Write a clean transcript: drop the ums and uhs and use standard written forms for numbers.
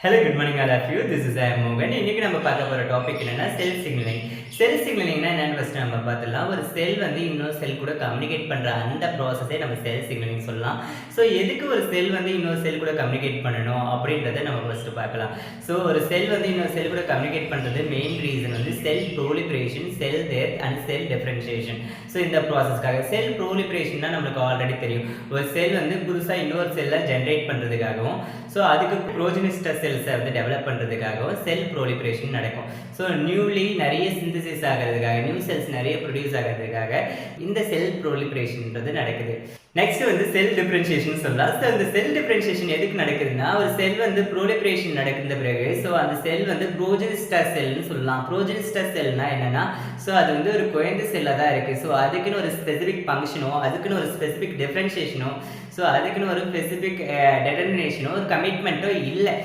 Hello good morning all of you. This is மோகன். இன்னைக்கு நம்ம பார்க்க போகிற டாபிக் என்னன்னா செல் சிக்னலிங். செல் சிக்னலிங்னா என்னன்னு ஃபஸ்ட்டு நம்ம பார்த்துடலாம். ஒரு செல் வந்து இன்னொரு செல் கூட கம்யூனிகேட் பண்ணுற அந்த ப்ராசஸே நம்ம செல் சிக்னலிங் சொல்லலாம். ஸோ எதுக்கு ஒரு செல் வந்து இன்னொரு செல் கூட கம்யூனிகேட் பண்ணணும் அப்படின்றத நம்ம ஃபஸ்ட்டு பார்க்கலாம். ஸோ ஒரு செல் வந்து இன்னொரு செல் கூட கம்யூனிகேட் பண்ணுறது மெயின் ரீசன் வந்து cell proliferation, cell death and cell differentiation. So இந்த ப்ராசஸ்க்காக செல் ப்ரோலிபரேஷன்னா நம்மளுக்கு ஆல்ரெடி தெரியும். ஒரு செல் வந்து புதுசாக இன்னொரு செல்லை ஜென்ரேட் பண்ணுறதுக்காகவும், ஸோ அதுக்கு ப்ரோஜெனிஸ்டர் செல்ஸை வந்து டெவலப் பண்ணுறதுக்காகவும் செல் ப்ரோலிபரேஷன் நடக்கும். ஸோ நியூலி நிறைய சிந்தசிஸ் ஆகிறதுக்காக, நியூ செல்ஸ் நிறைய ப்ரொடியூஸ் ஆகிறதுக்காக இந்த செல் ப்ரோலிபரேஷன்ன்றது நடக்குது. நெக்ஸ்ட் வந்து செல் டிஃபரன்ஷியேஷன் சொல்லலாம். ஸோ இந்த செல் டிஃபரன்ஷியேஷன் எதுக்கு நடக்குதுன்னா, ஒரு செல் வந்து ப்ரோலிபரேஷன் நடக்கிற பிறகு ஸோ அந்த செல் வந்து ப்ரோஜெனிஸ்டர் செல்னு சொல்லலாம். ப்ரோஜெனிஸ்டர் செல்னா என்னன்னா, ஸோ அது வந்து ஒரு குழந்தை செல்லாக தான் இருக்குது. ஸோ அதுக்குன்னு ஒரு ஸ்பெசிஃபிக் ஃபங்க்ஷனோ, அதுக்குன்னு ஒரு ஸ்பெசிஃபிக் டிஃபரன்ஷியேஷனோ, ஸோ அதுக்குன்னு ஒரு ஸ்பெசிஃபிக் டெட்டர்மினேஷனோ, ஒரு கமிட்மெண்ட்டோ இல்லை.